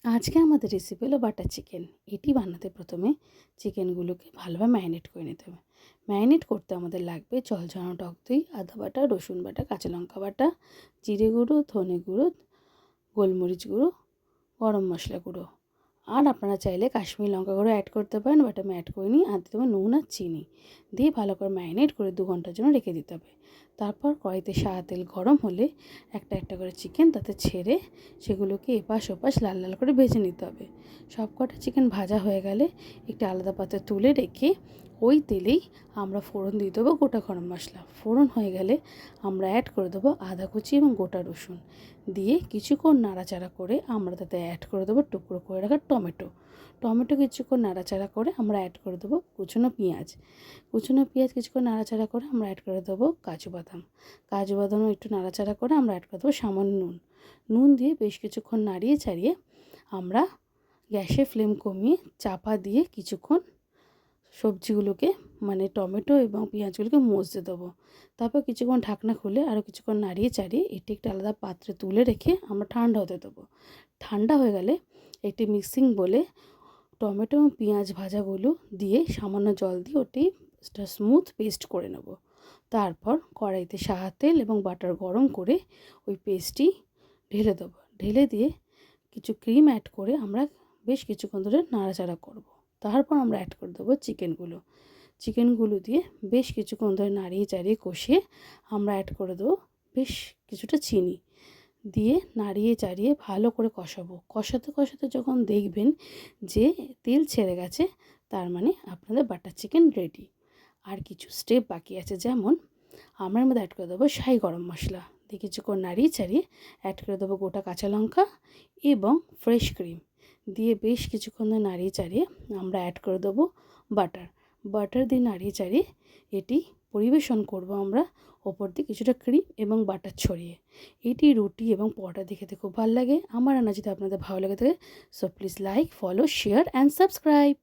আজকে আমাদের রেসিপি হলো বাটার চিকেন। এটি বানাতে প্রথমে চিকেনগুলোকে ভালোভাবে ম্যারিনেট করে নিতে হবে। ম্যারিনেট করতে আমাদের লাগবে জল ঝরানো টক দই, আদা বাটা, রসুন বাটা, কাঁচা লঙ্কা বাটা, জিরে গুঁড়ো, ধনে গুঁড়ো, গোলমরিচ গুঁড়ো, গরম মশলা গুঁড়ো। আর আপনারা চাইলে কাশ্মীরি লঙ্কা গুঁড়ো অ্যাড করতে পারেন, বাট আমি অ্যাড করিনি। আর দিতে হবে নুন আর চিনি। দিয়ে ভালো করে ম্যারিনেট করে 2 ঘন্টার জন্য রেখে দিতে হবে। তারপর কড়াইতে সাদা তেল গরম হলে একটা একটা করে চিকেন তাতে ছেড়ে সেগুলোকে এপাশ ওপাশ লাল লাল করে ভেজে নিতে হবে। সব কটা চিকেন ভাজা হয়ে গেলে একটা আলাদা পাত্রে তুলে রেখে ওই তেলেই আমরা ফোড়ন দিয়ে দেবো গোটা গরম মশলা। ফোড়ন হয়ে গেলে আমরা অ্যাড করে দেবো আদা কুচি এবং গোটা রসুন। দিয়ে কিছুক্ষণ নাড়াচাড়া করে আমরা তাতে অ্যাড করে দেবো টুকরো করে রাখা টমেটো কিছুক্ষণ নাড়াচাড়া করে আমরা অ্যাড করে দেবো কুচনো পেঁয়াজ কিছুক্ষণ নাড়াচাড়া করে আমরা অ্যাড করে দেবো কাজু বাদামও একটু নাড়াচাড়া করে আমরা অ্যাড করে দেবো সামান্য নুন দিয়ে বেশ কিছুক্ষণ নাড়িয়ে চাড়িয়ে আমরা গ্যাসের ফ্লেম কমিয়ে চাপা দিয়ে কিছুক্ষণ সবজিগুলোকে মানে টমেটো এবং পেঁয়াজগুলোকে মজতে দেবো। তারপর কিছুক্ষণ ঢাকনা খুলে আরও কিছুক্ষণ নাড়িয়ে চাড়িয়ে এটি একটা আলাদা পাত্রে তুলে রেখে আমরা ঠান্ডা হতে দেবো। ঠান্ডা হয়ে গেলে একটি মিক্সিং বলে টমেটো এবং পেঁয়াজ ভাজাগুলো দিয়ে সামান্য জল দিয়ে ওটি স্মুথ পেস্ট করে নেব। তারপর কড়াইতে সাদা তেল এবং বাটার গরম করে ওই পেস্টটি ঢেলে দেবো। ঢেলে দিয়ে কিছু ক্রিম অ্যাড করে আমরা বেশ কিছুক্ষণ ধরে নাড়াচাড়া করব। তারপর আমরা অ্যাড করে দেবো চিকেনগুলো দিয়ে বেশ কিছুক্ষণ ধরে নাড়িয়ে চাড়িয়ে কষিয়ে আমরা অ্যাড করে দেবো বেশ কিছুটা চিনি দিয়ে নাড়িয়ে চাড়িয়ে ভালো করে কষাতে কষাতে যখন দেখবেন যে তেল ছেড়ে গেছে তার মানে আপনাদের বাটার চিকেন রেডি। আর কিছু স্টেপ বাকি আছে, যেমন আমরা এর মধ্যে অ্যাড করে দেবো শাহি গরম মশলা দিয়ে কিছুক্ষণ নাড়িয়ে চাড়িয়ে অ্যাড করে দেবো গোটা কাঁচা লঙ্কা এবং ফ্রেশ ক্রিম দিয়ে বেশ কিছুক্ষণ ধরে নাড়িয়ে চাড়িয়ে আমরা অ্যাড করে দেবো বাটার দিয়ে নাড়িয়ে চাড়িয়ে এটি পরিবেশন করব আমরা ওপর দিয়ে কিছুটা ক্রিম এবং বাটার ছড়িয়ে। এটি রুটি এবং পরোটা দিয়ে খেতে খুব ভালো লাগে। আমার রান্না যদি আপনাদের ভালো লাগে থাকে so please like, follow, share and subscribe.